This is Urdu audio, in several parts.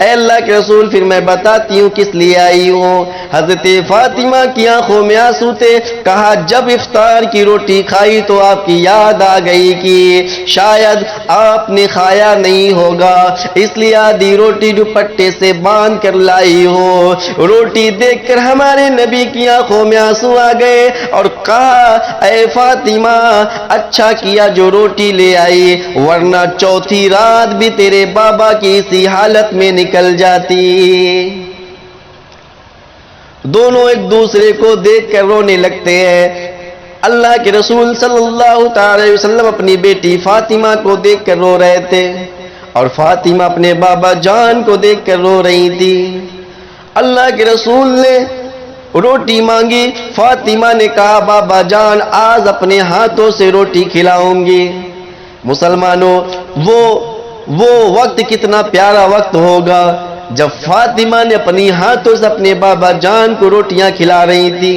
اے اللہ کے رسول پھر میں بتاتی ہوں کس لیے آئی ہوں۔ حضرت فاطمہ کی آنکھوں میں آنسو تھے۔ کہا جب افطار کی روٹی کھائی تو آپ کی یاد آ گئی کہ شاید آپ نے کھایا نہیں ہوگا، اس لیے آدھی روٹی دوپٹے سے باندھ کر لائی ہو۔ روٹی دیکھ کر ہمارے نبی کی آنکھوں میں آنسو آ گئے اور کہا اے فاطمہ اچھا کیا جو روٹی لے آئی، ورنہ چوتھی رات بھی تیرے بابا کی اسی حالت میں نکل جاتی۔ دونوں ایک دوسرے کو دیکھ کر رونے لگتے ہیں۔ اللہ کے رسول صلی اللہ تعالی علیہ وسلم اپنی بیٹی فاطمہ کو دیکھ کر رو رہے تھے اور فاطمہ اپنے بابا جان کو دیکھ کر رو رہی تھی۔ اللہ کے رسول نے روٹی مانگی، فاطمہ نے کہا بابا جان آج اپنے ہاتھوں سے روٹی کھلاؤں گی۔ مسلمانوں وہ وقت کتنا پیارا وقت ہوگا جب فاطمہ نے اپنی ہاتھوں سے اپنے بابا جان کو روٹیاں کھلا رہی تھی۔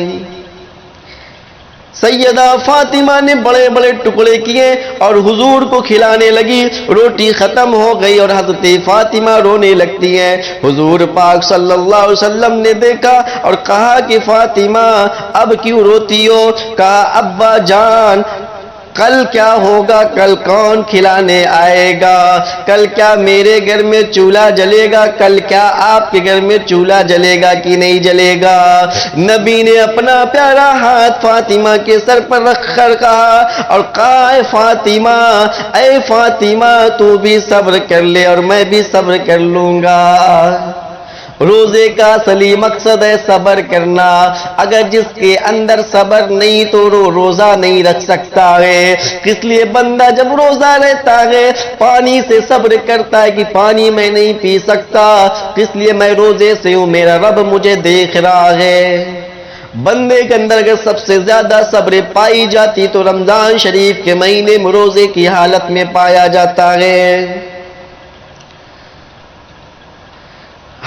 سیدہ فاطمہ نے بڑے بڑے ٹکڑے کیے اور حضور کو کھلانے لگی، روٹی ختم ہو گئی اور حضرت فاطمہ رونے لگتی ہیں۔ حضور پاک صلی اللہ علیہ وسلم نے دیکھا اور کہا کہ فاطمہ اب کیوں روتی ہو؟ کہا ابا جان کل کیا ہوگا، کل کون کھلانے آئے گا، کل کیا میرے گھر میں چولہا جلے گا، کل کیا آپ کے گھر میں چولہا جلے گا کہ نہیں جلے گا۔ نبی نے اپنا پیارا ہاتھ فاطمہ کے سر پر رکھ کر کہا اور کہا اے فاطمہ تو بھی صبر کر لے اور میں بھی صبر کر لوں گا۔ روزے کا اصلی مقصد ہے صبر کرنا، اگر جس کے اندر صبر نہیں تو روزہ نہیں رکھ سکتا ہے۔ اس لیے بندہ جب روزہ رہتا ہے پانی سے صبر کرتا ہے کہ پانی میں نہیں پی سکتا، اس لیے میں روزے سے ہوں، میرا رب مجھے دیکھ رہا ہے۔ بندے کے اندر اگر سب سے زیادہ صبر پائی جاتی تو رمضان شریف کے مہینے میں روزے کی حالت میں پایا جاتا ہے۔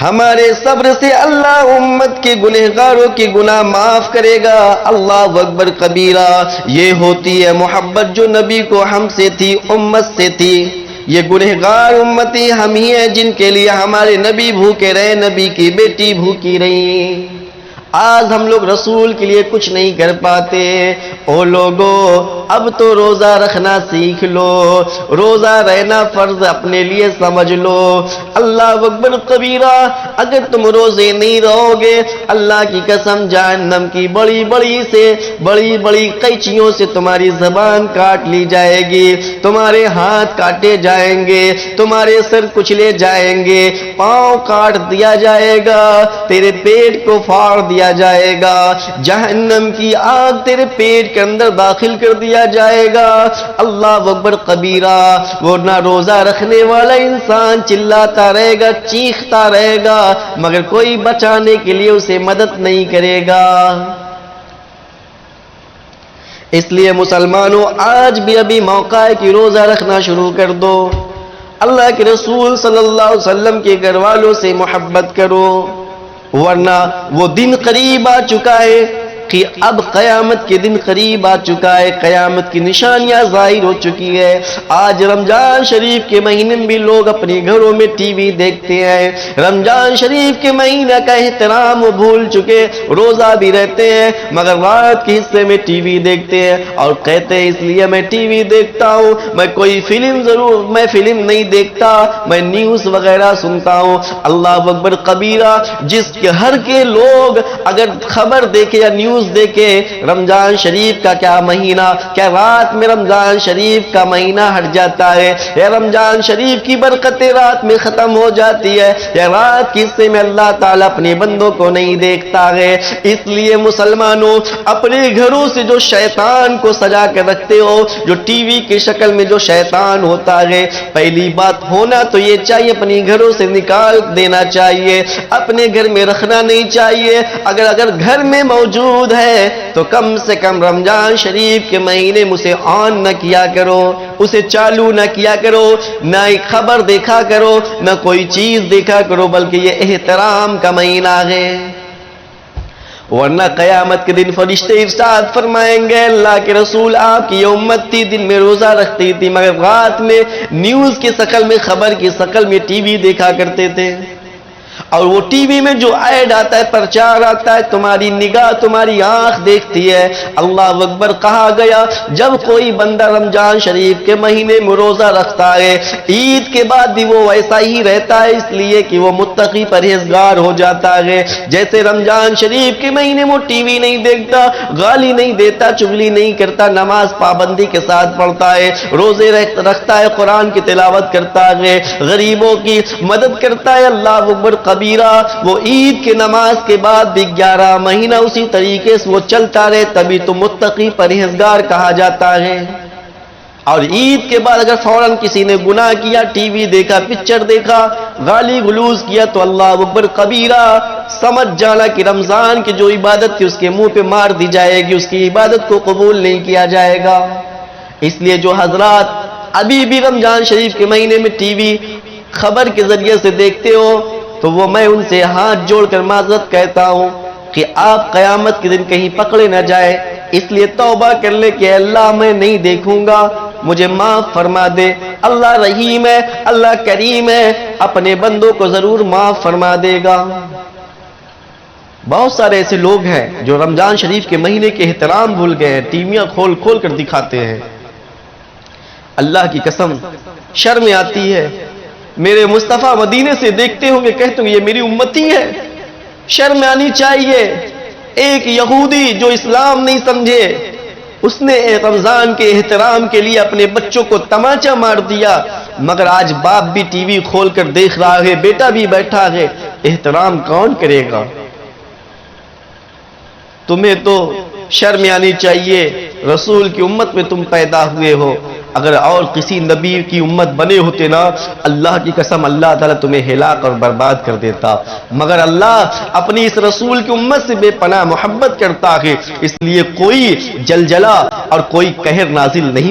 ہمارے صبر سے اللہ امت کے گنہگاروں کی گناہ معاف کرے گا۔ اللہ اکبر کبیرہ، یہ ہوتی ہے محبت جو نبی کو ہم سے تھی، امت سے تھی۔ یہ گنہگار امتی ہم ہی ہیں جن کے لیے ہمارے نبی بھوکے رہے، نبی کی بیٹی بھوکی رہی۔ آج ہم لوگ رسول کے لیے کچھ نہیں کر پاتے۔ او لوگو اب تو روزہ رکھنا سیکھ لو، روزہ رہنا فرض اپنے لیے سمجھ لو۔ اللہ اکبر کبیرہ، اگر تم روزے نہیں رہو گے اللہ کی قسم جہنم کی بڑی بڑی قینچیوں سے تمہاری زبان کاٹ لی جائے گی، تمہارے ہاتھ کاٹے جائیں گے، تمہارے سر کچلے جائیں گے، پاؤں کاٹ دیا جائے گا، تیرے پیٹ کو پھاڑ دیا جائے گا، جہنم کی آگ تیرے پیٹ کے اندر داخل کر دیا جائے گا۔ اللہ اکبر کبیرہ، وہ نہ روزہ رکھنے والا انسان چلاتا رہے گا، چیختا رہے گا، مگر کوئی بچانے کے لیے اسے مدد نہیں کرے گا۔ اس لیے مسلمانوں آج بھی ابھی موقع ہے کہ روزہ رکھنا شروع کر دو۔ اللہ کے رسول صلی اللہ علیہ وسلم کے گھر والوں سے محبت کرو، ورنہ وہ دن قریب آ چکا ہے کہ اب قیامت کے دن قریب آ چکا ہے، قیامت کی نشانیاں ظاہر ہو چکی ہے۔ آج رمضان شریف کے مہینے میں بھی لوگ اپنے گھروں میں ٹی وی دیکھتے ہیں، رمضان شریف کے مہینہ کا احترام وہ بھول چکے، روزہ بھی رہتے ہیں مگر رات کے حصے میں ٹی وی دیکھتے ہیں اور کہتے ہیں اس لیے میں ٹی وی دیکھتا ہوں، میں کوئی میں فلم نہیں دیکھتا، میں نیوز وغیرہ سنتا ہوں۔ اللہ اکبر کبیرہ، جس کے ہر کے لوگ اگر خبر دیکھے یا نیوز دیکھے رمضان شریف کا کیا مہینہ، کیا رات میں رمضان شریف کا مہینہ ہٹ جاتا ہے، یا رمضان شریف کی برکتیں رات میں ختم ہو جاتی ہے، یا رات کے حصے میں اللہ تعالیٰ اپنے بندوں کو نہیں دیکھتا ہے۔ اس لیے مسلمانوں اپنے گھروں سے جو شیطان کو سجا کر رکھتے ہو، جو ٹی وی کی شکل میں جو شیطان ہوتا ہے، پہلی بات ہونا تو یہ چاہیے اپنے گھروں سے نکال دینا چاہیے، اپنے گھر میں رکھنا نہیں چاہیے۔ اگر گھر میں موجود ہے تو کم سے کم رمضان شریف کے مہینے میں اسے آن نہ کیا کرو، اسے چالو نہ کیا کرو، نہ ایک خبر دیکھا کرو، نہ کوئی چیز دیکھا کرو، بلکہ یہ احترام کا مہینہ ہے۔ ورنہ قیامت کے دن فرشتے ارشاد فرمائیں گے اللہ کے رسول آپ کی یہ امت تھی دن میں روزہ رکھتی تھی مگر رات میں نیوز کی شکل میں، خبر کی شکل میں ٹی وی دیکھا کرتے تھے۔ اور وہ ٹی وی میں جو ایڈ آتا ہے، پرچار آتا ہے، تمہاری نگاہ، تمہاری آنکھ دیکھتی ہے۔ اللہ اکبر کہا گیا جب کوئی بندہ رمضان شریف کے مہینے میں روزہ رکھتا ہے، عید کے بعد بھی وہ ویسا ہی رہتا ہے، اس لیے کہ وہ متقی پرہیزگار ہو جاتا ہے۔ جیسے رمضان شریف کے مہینے میں ٹی وی نہیں دیکھتا، گالی نہیں دیتا، چغلی نہیں کرتا، نماز پابندی کے ساتھ پڑھتا ہے، روزے رکھتا ہے، قرآن کی تلاوت کرتا ہے، غریبوں کی مدد کرتا ہے، اللہ اکبر کبیرہ، وہ عید کے نماز کے بعد بھی 11 مہینہ اسی طریقے سے وہ چلتا رہے، تبھی تو متقی پرہیزگار کہا جاتا ہے۔ اور عید کے بعد اگر فوراً کسی نے گناہ کیا، ٹی وی دیکھا، پکچر دیکھا، گالی گلوز کیا، تو اللہ اکبر کبیرہ، سمجھ جانا کہ رمضان کی جو عبادت تھی اس کے منہ پہ مار دی جائے گی، اس کی عبادت کو قبول نہیں کیا جائے گا۔ اس لیے جو حضرات ابھی بھی رمضان شریف کے مہینے میں ٹی وی خبر کے ذریعے سے دیکھتے ہو، تو وہ میں ان سے ہاتھ جوڑ کر معذرت کہتا ہوں کہ آپ قیامت کے دن کہیں پکڑے نہ جائے، اس لیے توبہ کر لے کہ اللہ میں نہیں دیکھوں گا، مجھے معاف فرما دے۔ اللہ رحیم ہے، اللہ کریم ہے، اپنے بندوں کو ضرور معاف فرما دے گا۔ بہت سارے ایسے لوگ ہیں جو رمضان شریف کے مہینے کے احترام بھول گئے ہیں، ٹیویاں کھول کھول کر دکھاتے ہیں۔ اللہ کی قسم شرم آتی ہے، میرے مصطفیٰ مدینے سے دیکھتے ہوں گے، کہتے ہوں گے یہ میری امتی ہے، شرم آنی چاہیے۔ ایک یہودی جو اسلام نہیں سمجھے، اس نے رمضان کے احترام کے لیے اپنے بچوں کو تماچا مار دیا، مگر آج باپ بھی ٹی وی کھول کر دیکھ رہا ہے، بیٹا بھی بیٹھا ہے، احترام کون کرے گا؟ تمہیں تو شرم آنی چاہیے، رسول کی امت میں تم پیدا ہوئے ہو، اگر اور کسی نبی کی امت بنے ہوتے نا، اللہ کی قسم اللہ تعالیٰ تمہیں ہلاک اور برباد کر دیتا، مگر اللہ اپنی اس رسول کی امت سے بے پناہ محبت کرتا ہے، اس لیے کوئی جلجلہ اور کوئی قہر نازل نہیں